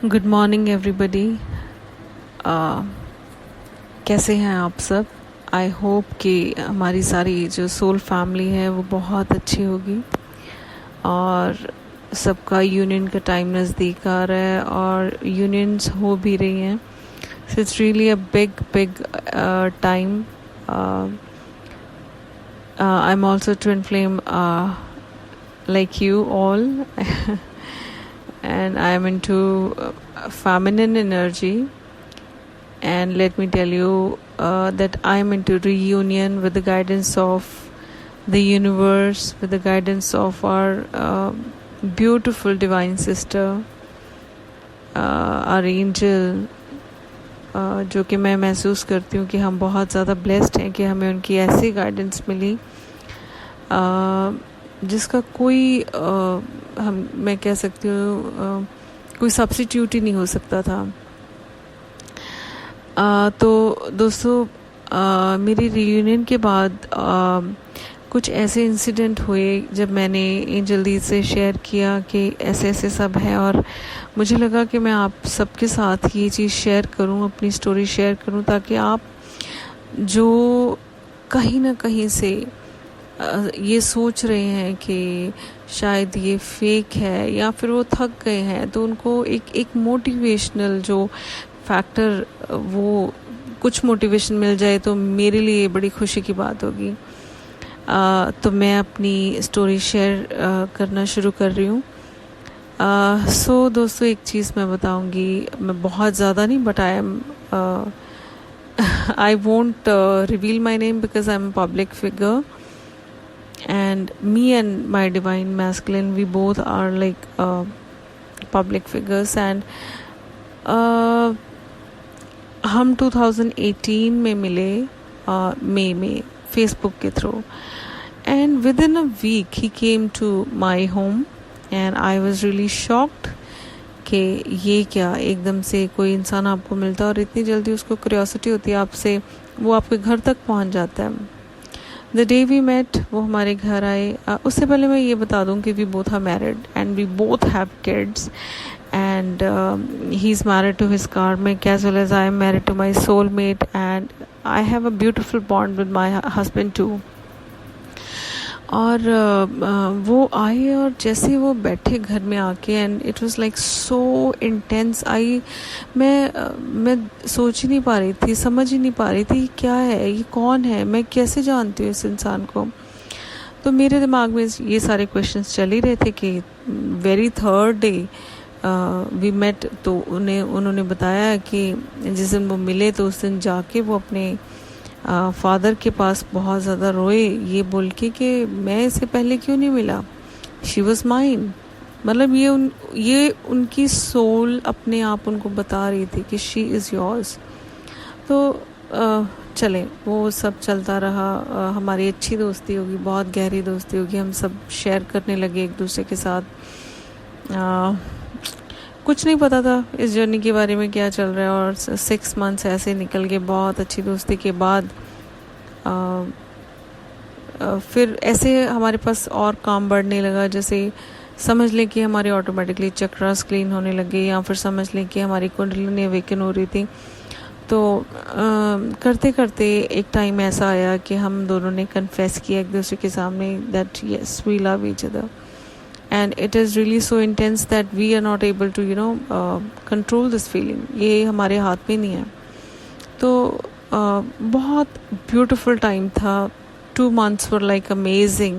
Good morning everybody. कैसे हैं आप सब? आई होप कि हमारी सारी जो सोल फैमिली है वो बहुत अच्छी होगी और सबका यूनियन का टाइम नज़दीक आ रहा है और यूनियंस हो भी रही हैं। So it's really a big big time. I am also twin flame like you all and I am into feminine energy, and let me tell you that I am into reunion with the guidance of the universe, with the guidance of our beautiful divine sister, our angel, जो कि मैं महसूस करती हूँ कि हम बहुत ज़्यादा ब्लेस्ड हैं कि हमें उनकी ऐसी गाइडेंस मिली जिसका कोई मैं कह सकती हूँ कोई सब्स्टिट्यूट ही नहीं हो सकता था। तो दोस्तों, मेरी रियूनियन के बाद कुछ ऐसे इंसिडेंट हुए जब मैंने एंजल दी से शेयर किया कि ऐसे ऐसे सब है, और मुझे लगा कि मैं आप सबके साथ ये चीज़ शेयर करूं, अपनी स्टोरी शेयर करूं, ताकि आप जो कहीं ना कहीं से ये सोच रहे हैं कि शायद ये फेक है या फिर वो थक गए हैं, तो उनको एक मोटिवेशनल जो फैक्टर, वो कुछ मोटिवेशन मिल जाए तो मेरे लिए बड़ी खुशी की बात होगी। तो मैं अपनी स्टोरी शेयर करना शुरू कर रही हूँ। सो दोस्तों, एक चीज़ मैं बताऊँगी, मैं बहुत ज़्यादा नहीं, but I won't reveal my name because I am a public figure, and me and my divine masculine, we both are like public figures, and हम 2018 में मिले मई में फेसबुक के through, and within a week he came to my home and I was really shocked कि ये क्या, एकदम से कोई इंसान आपको मिलता है और इतनी जल्दी उसको क्यूरियोसिटी होती है आपसे, वो आपके घर तक पहुंच जाता है। द डे वी मेट, वो हमारे घर आए। उससे पहले मैं ये बता दूं कि we both are married and we both have kids, and he is married to his karmic as well as I am married to my soul mate, and I have a beautiful bond with my husband too. और वो आए और जैसे वो बैठे घर में आके, and it was like so intense. मैं सोच ही नहीं पा रही थी, समझ ही नहीं पा रही थी क्या है, ये कौन है, मैं कैसे जानती हूँ इस इंसान को। तो मेरे दिमाग में ये सारे क्वेश्चंस चल ही रहे थे कि very third day we met, तो उन्होंने बताया कि जिस दिन वो मिले तो उस दिन जाके वो अपने फादर के पास बहुत ज़्यादा रोए, ये बोल के कि मैं इससे पहले क्यों नहीं मिला, शी वॉज माइन। मतलब ये उनकी सोल अपने आप उनको बता रही थी कि शी इज़ योर्स। तो चलें, वो सब चलता रहा। हमारी अच्छी दोस्ती होगी, बहुत गहरी दोस्ती होगी, हम सब शेयर करने लगे एक दूसरे के साथ। कुछ नहीं पता था इस जर्नी के बारे में क्या चल रहा है, और 6 मंथ्स ऐसे निकल गए बहुत अच्छी दोस्ती के बाद। फिर ऐसे हमारे पास और काम बढ़ने लगा, जैसे समझ लें कि हमारे ऑटोमेटिकली चक्रास क्लीन होने लगे, या फिर समझ लें कि हमारी कुंडलिनी अवेकन हो रही थी। तो करते करते एक टाइम ऐसा आया कि हम दोनों ने कन्फेस किया एक दूसरे के सामने that yes we love each other, and it is really so intense that we are not able to control this feeling। ये हमारे हाथ में नहीं है। तो बहुत beautiful time था। 2 months were like amazing,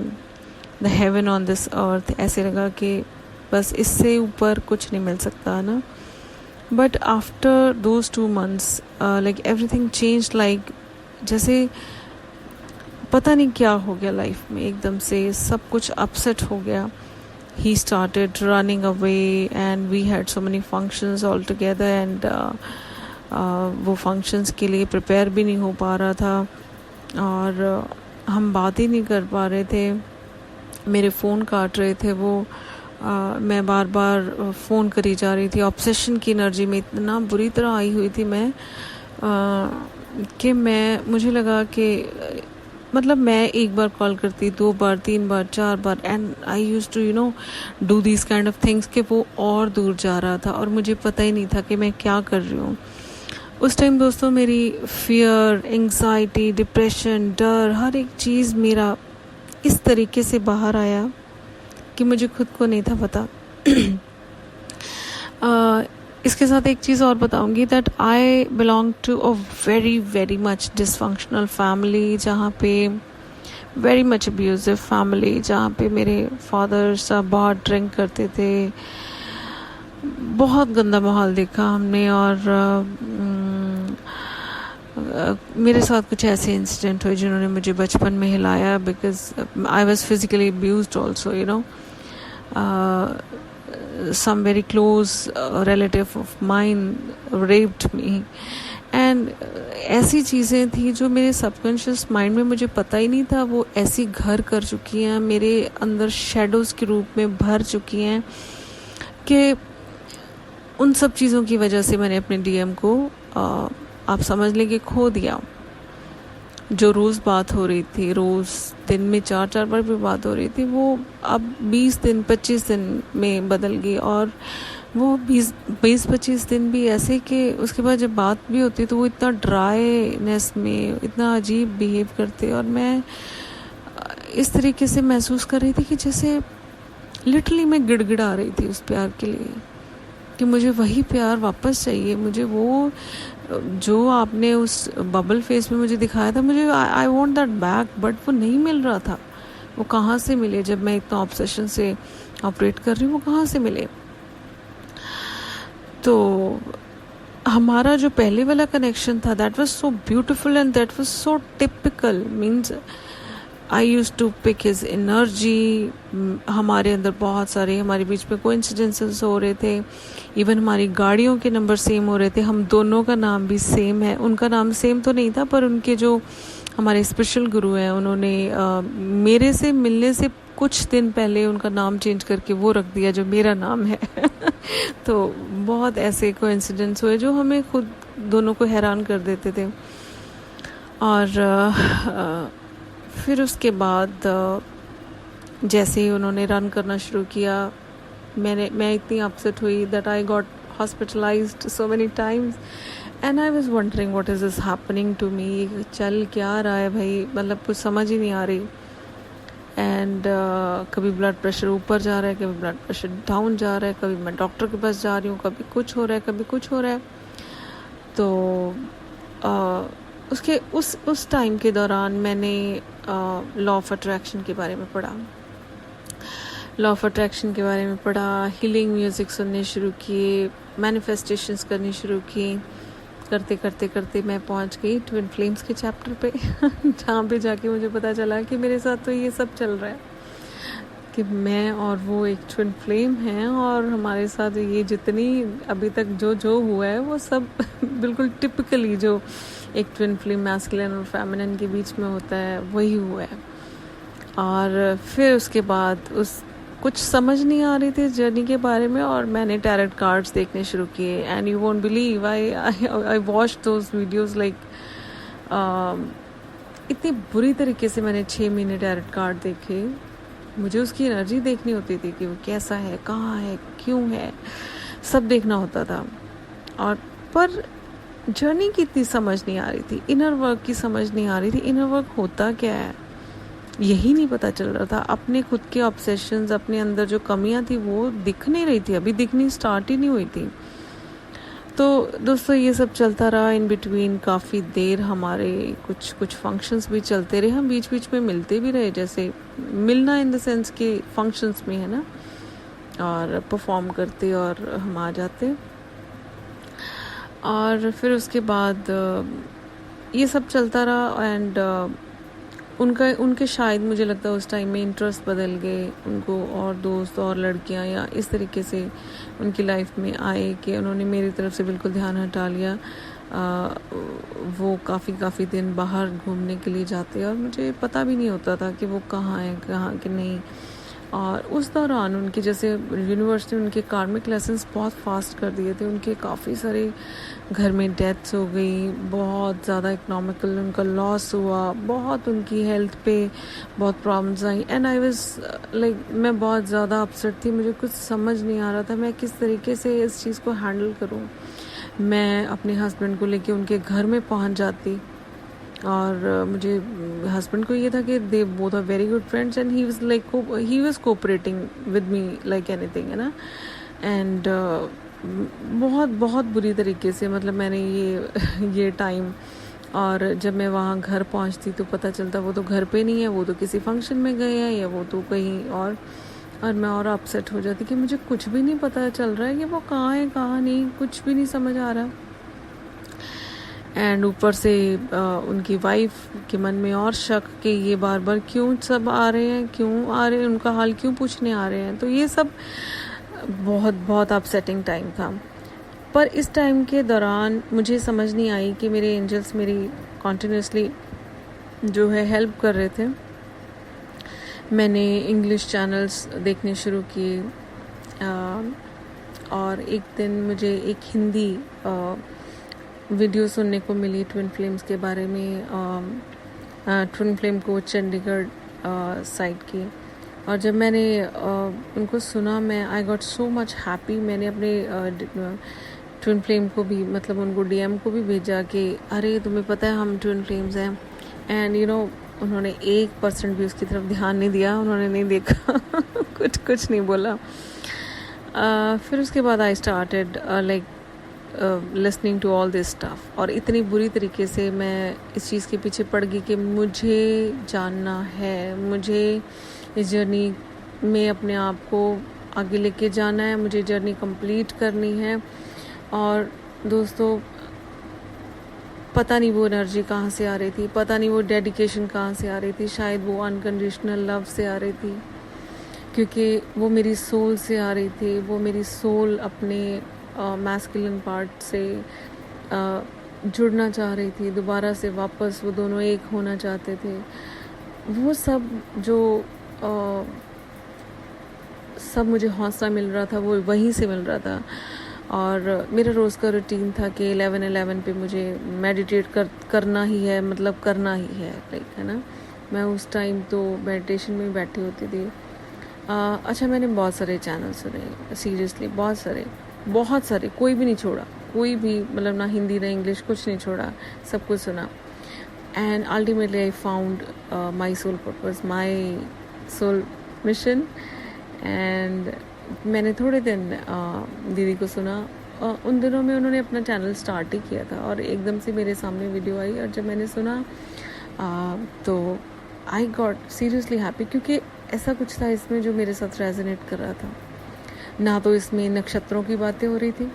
the heaven on this earth। ऐसे लगा कि बस इससे ऊपर कुछ नहीं मिल सकता है ना। But after those 2 months like everything changed, like जैसे पता नहीं क्या हो गया लाइफ में, एकदम से सब कुछ अपसेट हो गया। He started running away and we had so many functions all together, and वो functions के लिए prepare भी नहीं हो पा रहा था, और हम बात ही नहीं कर पा रहे थे। मेरे फ़ोन काट रहे थे वो, मैं बार बार फ़ोन करी जा रही थी। ऑब्सेशन की एनर्जी में इतना बुरी तरह आई हुई थी मैं कि मुझे लगा कि मतलब मैं एक बार कॉल करती, 2 बार, 3 बार, 4 बार, and I use to do these kind of things कि वो और दूर जा रहा था और मुझे पता ही नहीं था कि मैं क्या कर रही हूँ। उस टाइम दोस्तों मेरी फियर, एंग्जाइटी, डिप्रेशन, डर, हर एक चीज़ मेरा इस तरीके से बाहर आया कि मुझे खुद को नहीं था पता। इसके साथ एक चीज़ और बताऊंगी that I belong to a very very much dysfunctional family, जहाँ पे वेरी मच अब्यूजिव फैमिली, जहाँ पे मेरे फादर साहब बहुत ड्रिंक करते थे। बहुत गंदा माहौल देखा हमने और मेरे साथ कुछ ऐसे इंसिडेंट हुए जिन्होंने मुझे बचपन में हिलाया, because I was physically abused also, some very close relative of mine raped me and ऐसी चीज़ें थी जो मेरे सबकॉन्शियस माइंड में मुझे पता ही नहीं था वो ऐसी घर कर चुकी हैं, मेरे अंदर शेडोज़ के रूप में भर चुकी हैं कि उन सब चीज़ों की वजह से मैंने अपने डीएम को आप समझ लें कि खो दिया। जो रोज़ बात हो रही थी, रोज़ दिन में 4-4 बार भी बात हो रही थी, वो अब 20 दिन 25 दिन में बदल गई। और वो 20-25 दिन भी ऐसे कि उसके बाद जब बात भी होती तो वो इतना ड्राईनेस में इतना अजीब बिहेव करते और मैं इस तरीके से महसूस कर रही थी कि जैसे लिटरली मैं गिड़गिड़ा रही थी उस प्यार के लिए कि मुझे वही प्यार वापस चाहिए, मुझे वो जो आपने उस बबल फेस में मुझे दिखाया था, मुझे I want that back, but वो नहीं मिल रहा था। वो कहाँ से मिले जब मैं इतना ऑब्सेशन से ऑपरेट कर रही हूँ, वो कहाँ से मिले। तो हमारा जो पहले वाला कनेक्शन था that was so beautiful and that was so typical, means I use to pick his energy. हमारे अंदर बहुत सारे हमारे बीच में कोइंसिडेंसेस हो रहे थे, इवन हमारी गाड़ियों के नंबर सेम हो रहे थे, हम दोनों का नाम भी सेम है। उनका नाम सेम तो नहीं था पर उनके जो हमारे स्पेशल गुरु हैं उन्होंने मेरे से मिलने से कुछ दिन पहले उनका नाम चेंज करके वो रख दिया जो मेरा नाम है। तो बहुत ऐसे कोइंसिडेंस हुए जो हमें खुद दोनों को हैरान कर देते थे। और फिर उसके बाद जैसे ही उन्होंने रन करना शुरू किया, मैं इतनी अपसेट हुई that I got hospitalised so many times and I was wondering what is this happening to me. चल क्या रहा है भाई, मतलब कुछ समझ ही नहीं आ रही। एंड कभी ब्लड प्रेशर ऊपर जा रहा है, कभी ब्लड प्रेशर डाउन जा रहा है, कभी मैं डॉक्टर के पास जा रही हूँ, कभी कुछ हो रहा है, कभी कुछ हो रहा है। तो उसके उस टाइम के दौरान मैंने लॉ ऑफ अट्रैक्शन के बारे में पढ़ा, हीलिंग म्यूज़िक सुनने शुरू किए, मैनिफेस्टेशंस करनी शुरू की। करते करते करते मैं पहुंच गई ट्विन फ्लेम्स के चैप्टर पे जहाँ पे जाके मुझे पता चला कि मेरे साथ तो ये सब चल रहा है कि मैं और वो एक ट्विन फ्लेम हैं और हमारे साथ ये जितनी अभी तक जो हुआ है वो सब बिल्कुल टिपिकली जो एक ट्विन फ्लेम मैस्कुलिन और फेमिनिन के बीच में होता है वही हुआ है। और फिर उसके बाद कुछ समझ नहीं आ रही थी जर्नी के बारे में और मैंने टैरेट कार्ड्स देखने शुरू किए and you won't believe I watch those videos like इतनी बुरी तरीके से मैंने 6 महीने टैरेट कार्ड देखे। मुझे उसकी एनर्जी देखनी होती थी कि वो कैसा है, कहाँ है, क्यों है, सब देखना होता था। और पर जर्नी की इतनी समझ नहीं आ रही थी, इनर वर्क की समझ नहीं आ रही थी। इनर वर्क होता क्या है यही नहीं पता चल रहा था। अपने खुद के ऑब्सेशंस, अपने अंदर जो कमियां थी वो दिख नहीं रही थी, अभी दिखनी स्टार्ट ही नहीं हुई थी। तो दोस्तों ये सब चलता रहा। इन बिटवीन काफ़ी देर हमारे कुछ फंक्शंस भी चलते रहे, हम बीच बीच में मिलते भी रहे, जैसे मिलना इन द सेंस कि फंक्शंस में है ना, और परफॉर्म करते और हम आ जाते। और फिर उसके बाद ये सब चलता रहा एंड उनके शायद मुझे लगता है उस टाइम में इंटरेस्ट बदल गए, उनको और दोस्त और लड़कियां या इस तरीके से उनकी लाइफ में आए कि उन्होंने मेरी तरफ से बिल्कुल ध्यान हटा लिया। वो काफ़ी दिन बाहर घूमने के लिए जाते और मुझे पता भी नहीं होता था कि वो कहाँ है कहाँ कि नहीं। और उस दौरान उनके जैसे यूनिवर्स ने उनके कार्मिक लेसन्स बहुत फास्ट कर दिए थे। उनके काफ़ी सारे घर में डेथ्स हो गई, बहुत ज़्यादा इकोनॉमिकल उनका लॉस हुआ, बहुत उनकी हेल्थ पे बहुत problems I. And I was like, मैं बहुत ज़्यादा अपसेट थी, मुझे कुछ समझ नहीं आ रहा था मैं किस तरीके से इस चीज़ को हैंडल करूँ। मैं अपने हस्बैंड को लेके उनके घर में पहुँच जाती और मुझे हस्बैंड को ये था कि they both are very good friends and he was cooperating with me like anything, है ना। एंड बहुत बहुत बुरी तरीके से मतलब मैंने ये टाइम, और जब मैं वहाँ घर पहुँचती तो पता चलता वो तो घर पे नहीं है, वो तो किसी फंक्शन में गए हैं या वो तो कहीं और मैं और अपसेट हो जाती कि मुझे कुछ भी नहीं पता चल रहा है कि वो कहाँ है कहाँ नहीं, कुछ भी नहीं समझ आ रहा। एंड ऊपर से उनकी वाइफ के मन में और शक कि ये बार बार क्यों सब आ रहे हैं, क्यों आ रहे हैं, उनका हाल क्यों पूछने आ रहे हैं। तो ये सब बहुत बहुत अपसेटिंग टाइम था। पर इस टाइम के दौरान मुझे समझ नहीं आई कि मेरे एंजल्स मेरी कॉन्टिन्यूसली जो है हेल्प कर रहे थे। मैंने इंग्लिश चैनल्स देखने शुरू किए और एक दिन मुझे एक हिंदी वीडियो सुनने को मिली ट्विन फ्लेम्स के बारे में, ट्विन फ्लेम को चंडीगढ़ साइड की। और जब मैंने उनको सुना मैं I got so much happy. मैंने अपने ट्विन फ्लेम को भी मतलब उनको डीएम को भी भेजा कि अरे तुम्हें पता है हम ट्विन फ्लेम्स हैं। एंड उन्होंने 1% भी उसकी तरफ ध्यान नहीं दिया, उन्होंने नहीं देखा कुछ नहीं बोला। फिर उसके बाद I started like listening to all this stuff, और इतनी बुरी तरीके से मैं इस चीज़ के पीछे पड़ गई कि मुझे जानना है, मुझे इस जर्नी में अपने आप को आगे लेके जाना है, मुझे जर्नी कंप्लीट करनी है। और दोस्तों पता नहीं वो एनर्जी कहाँ से आ रही थी, पता नहीं वो डेडिकेशन कहाँ से आ रही थी, शायद वो अनकंडीशनल लव से आ रही थी, क्योंकि वो मेरी सोल से आ रही थी। वो मेरी सोल अपने मैस्कुलिन पार्ट से जुड़ना चाह रही थी, दोबारा से वापस वो दोनों एक होना चाहते थे। वो सब जो सब मुझे हौसला मिल रहा था वो वहीं से मिल रहा था। और मेरा रोज़ का रूटीन था कि 11 पे मुझे मेडिटेट करना ही है, मतलब करना ही है, लाइक, है ना। मैं उस टाइम तो मेडिटेशन में बैठी होती थी। अच्छा, मैंने बहुत सारे चैनल सुने, सीरियसली बहुत सारे, कोई भी नहीं छोड़ा, कोई भी, मतलब ना हिंदी ना इंग्लिश, कुछ नहीं छोड़ा, सब कुछ सुना। And ultimately I found my soul purpose, my soul mission. And मैंने थोड़े दिन दीदी को सुना। उन दिनों में उन्होंने अपना चैनल स्टार्ट ही किया था और एकदम से मेरे सामने वीडियो आई, और जब मैंने सुना तो आई गॉट सीरियसली हैप्पी, क्योंकि ऐसा कुछ था इसमें जो मेरे साथ रेजोनेट कर रहा था। ना तो इसमें नक्षत्रों की बातें हो रही थी,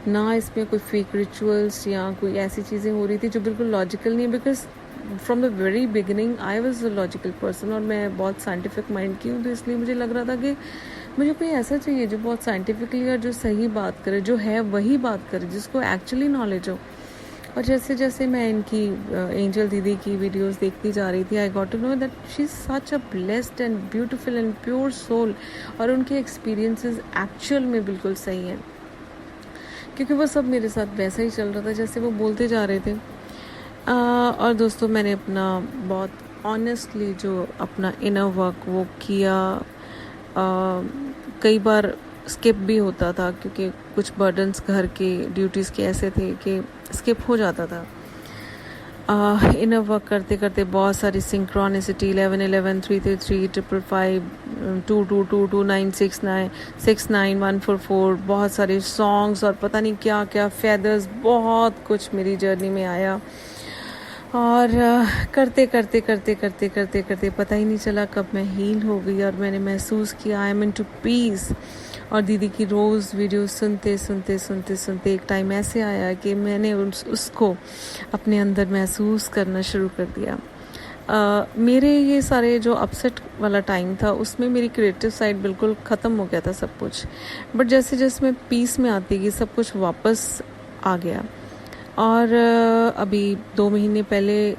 ना इसमें कोई फेक रिचुअल्स या कोई ऐसी चीज़ें हो रही थी जो बिल्कुल लॉजिकल नहीं है। Because from the very beginning I was a logical person, और मैं बहुत साइंटिफिक माइंड की हूँ, तो इसलिए मुझे लग रहा था कि मुझे कोई ऐसा चाहिए जो बहुत साइंटिफिकली और जो सही बात करे, जो है वही बात करे, जिसको एक्चुअली नॉलेज हो। और जैसे जैसे मैं इनकी एंजल दीदी की वीडियोस देखती जा रही थी, I got to know that she is such a blessed and beautiful and pure soul, और उनके एक्सपीरियंसेस एक्चुअल में बिल्कुल सही हैं, क्योंकि वो सब मेरे साथ वैसा ही चल रहा था जैसे वो बोलते जा रहे थे। और दोस्तों, मैंने अपना बहुत ऑनेस्टली जो अपना इनर वर्क वो किया। कई बार स्किप भी होता था, क्योंकि कुछ बर्डन्स घर के ड्यूटीज़ के ऐसे थे कि स्किप हो जाता था। इनर वर्क करते करते बहुत सारी सिंक्रोनिसिटी 1111 333 555 2222 969 69 144, बहुत सारे सॉन्ग्स और पता नहीं क्या क्या फेदर्स, बहुत कुछ मेरी जर्नी में आया। और करते करते करते करते करते करते पता ही नहीं चला कब मैं हील हो गई, और मैंने महसूस किया आई एम इनटू पीस। और दीदी की रोज़ वीडियो सुनते सुनते सुनते सुनते एक टाइम ऐसे आया कि मैंने उसको अपने अंदर महसूस करना शुरू कर दिया। मेरे ये सारे जो अपसेट वाला टाइम था उसमें मेरी क्रिएटिव साइड बिल्कुल ख़त्म हो गया था सब कुछ, बट जैसे जैसे मैं पीस में आती गई सब कुछ वापस आ गया। और अभी 2 महीने पहले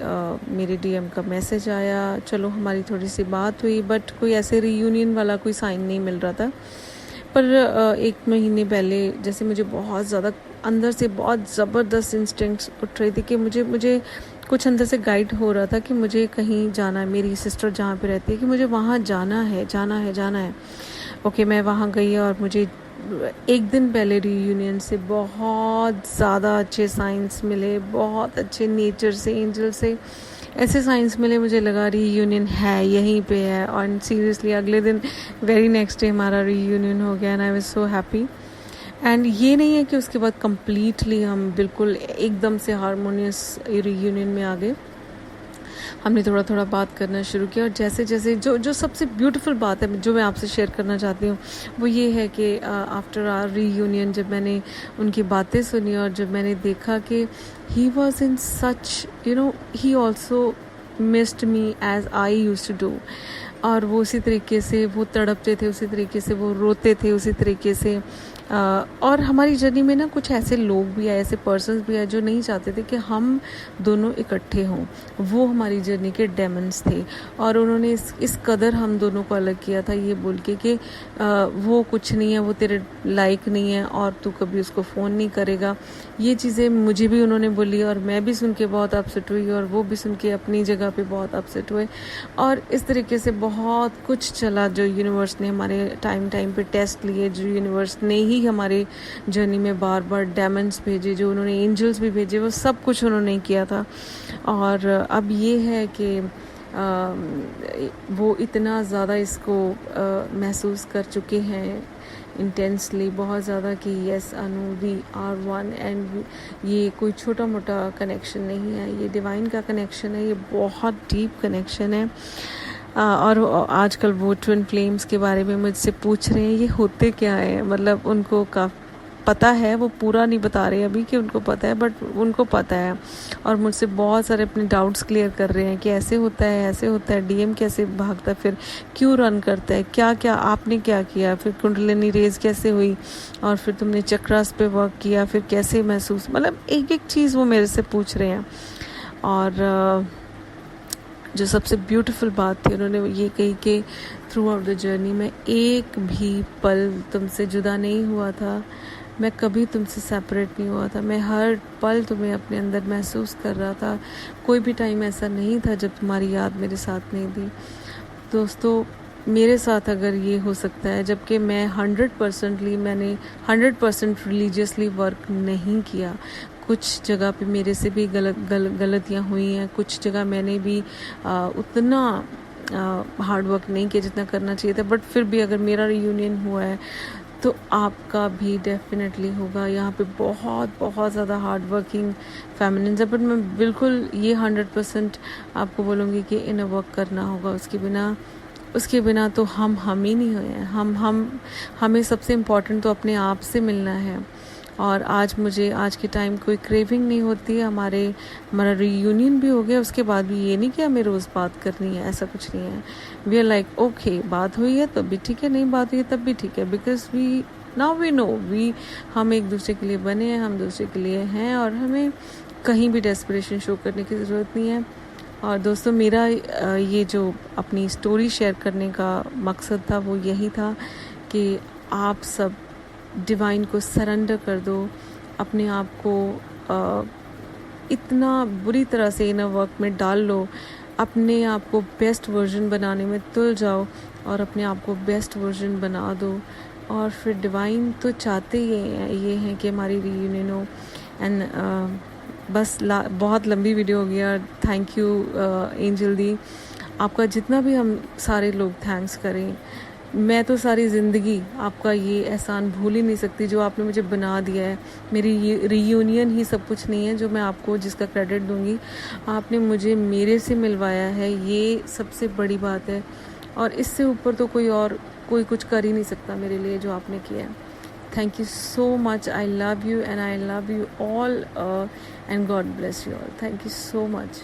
मेरे डीएम का मैसेज आया, चलो हमारी थोड़ी सी बात हुई, बट कोई ऐसे रीयूनियन वाला कोई साइन नहीं मिल रहा था। पर 1 महीने पहले जैसे मुझे बहुत ज़्यादा अंदर से बहुत ज़बरदस्त इंस्टिंक्ट्स उठ रही थी कि मुझे कुछ अंदर से गाइड हो रहा था कि मुझे कहीं जाना है, मेरी सिस्टर जहाँ पे रहती है कि मुझे वहाँ जाना है। ओके, मैं वहाँ गई और मुझे 1 दिन पहले रीयूनियन से बहुत ज़्यादा अच्छे साइंस मिले, बहुत अच्छे नेचर से, एंजल से ऐसे साइंस मिले, मुझे लगा रीयूनियन है, यहीं पे है। और सीरियसली अगले दिन वेरी नेक्स्ट डे हमारा रीयूनियन हो गया and I was so happy. And ये नहीं है कि उसके बाद कम्प्लीटली हम बिल्कुल एकदम से हारमोनियस रीयूनियन में आ गए। हमने थोड़ा थोड़ा बात करना शुरू किया और जैसे जैसे जो सबसे ब्यूटीफुल बात है जो मैं आपसे शेयर करना चाहती हूँ वो ये है कि आफ्टर आवर रीयूनियन जब मैंने उनकी बातें सुनी और जब मैंने देखा कि he was in such he also missed me as I use to do, और वो उसी तरीके से वो तड़पते थे, उसी तरीके से वो रोते थे, उसी तरीके से और हमारी जर्नी में ना कुछ ऐसे लोग भी आए, ऐसे पर्सन्स भी आए जो नहीं चाहते थे कि हम दोनों इकट्ठे हों। वो हमारी जर्नी के डेमन्स थे और उन्होंने इस कदर हम दोनों को अलग किया था ये बोल के कि वो कुछ नहीं है, वो तेरे लायक नहीं है और तू कभी उसको फ़ोन नहीं करेगा। ये चीज़ें मुझे भी उन्होंने बोली और मैं भी सुन के बहुत अपसेट हुई और वो भी सुन के अपनी जगह पे बहुत अपसेट हुए। और इस तरीके से बहुत कुछ चला जो यूनिवर्स ने हमारे टाइम पे टेस्ट लिए, जो यूनिवर्स ने ही हमारे जर्नी में बार बार डेमन्स भेजे, जो उन्होंने एंजल्स भी भेजे, वो सब कुछ उन्होंने किया था। और अब ये है कि वो इतना ज़्यादा इसको महसूस कर चुके हैं इंटेंसली, बहुत ज़्यादा कि yes Anu we are one. And ये कोई छोटा मोटा कनेक्शन नहीं है, ये डिवाइन का कनेक्शन है, ये बहुत डीप कनेक्शन है। और आजकल वो ट्विन फ्लेम्स के बारे में मुझसे पूछ रहे हैं ये होते क्या है, मतलब उनको पता है, वो पूरा नहीं बता रहे अभी कि उनको पता है, बट उनको पता है और मुझसे बहुत सारे अपने डाउट्स क्लियर कर रहे हैं कि ऐसे होता है, डीएम कैसे भागता है, फिर क्यों रन करता है, क्या आपने क्या किया, फिर कुंडलिनी रेज कैसे हुई, और फिर तुमने चक्रास पे वर्क किया, फिर कैसे महसूस, मतलब एक एक चीज़ वो मेरे से पूछ रहे हैं। और जो सबसे ब्यूटीफुल बात थी उन्होंने ये कही कि थ्रू आउट द जर्नी में एक भी पल तुमसे जुदा नहीं हुआ था, मैं कभी तुमसे सेपरेट नहीं हुआ था, मैं हर पल तुम्हें अपने अंदर महसूस कर रहा था, कोई भी टाइम ऐसा नहीं था जब तुम्हारी याद मेरे साथ नहीं थी। दोस्तों मेरे साथ अगर ये हो सकता है, जबकि मैं 100% रिलीजियसली वर्क नहीं किया, कुछ जगह पे मेरे से भी गलतियाँ हुई हैं, कुछ जगह मैंने भी उतना हार्ड वर्क नहीं किया जितना करना चाहिए था, बट फिर भी अगर मेरा रियूनियन हुआ है तो आपका भी डेफिनेटली होगा। यहाँ पे बहुत ज़्यादा हार्ड वर्किंग फेमिनिन्स है, बट मैं बिल्कुल ये 100% आपको बोलूँगी कि इनर वर्क करना होगा, उसके बिना तो हम ही नहीं हुए हैं। हमें सबसे इम्पोर्टेंट तो अपने आप से मिलना है। और आज के टाइम कोई क्रेविंग नहीं होती है, हमारा रीयूनियन भी हो गया, उसके बाद भी ये नहीं कि हमें रोज़ बात करनी है, ऐसा कुछ नहीं है। वी आर लाइक ओके, बात हुई है तब भी ठीक है, नहीं बात हुई है तब भी ठीक है, बिकॉज वी नो हम एक दूसरे के लिए बने हैं, हम दूसरे के लिए हैं और हमें कहीं भी डेस्परेशन शो करने की ज़रूरत नहीं है। और दोस्तों मेरा ये जो अपनी स्टोरी शेयर करने का मकसद था वो यही था कि आप सब डिवाइन को सरेंडर कर दो, अपने आप को इतना बुरी तरह से इनर वर्क में डाल लो, अपने आप को बेस्ट वर्जन बनाने में तुल जाओ और अपने आप को बेस्ट वर्जन बना दो। और फिर डिवाइन तो चाहते ये हैं कि हमारी रीयूनियन हो। एंड बस बहुत लंबी वीडियो हो गया, थैंक यू एंजल दी, आपका जितना भी हम सारे लोग थैंक्स करें, मैं तो सारी ज़िंदगी आपका ये एहसान भूल ही नहीं सकती जो आपने मुझे बना दिया है। मेरी ये रीयूनियन ही सब कुछ नहीं है जो मैं आपको जिसका क्रेडिट दूंगी, आपने मुझे मेरे से मिलवाया है, ये सबसे बड़ी बात है। और इससे ऊपर तो कोई कुछ कर ही नहीं सकता मेरे लिए जो आपने किया है। Thank you so much, I love you and I love you all and God bless you all. Thank you so much.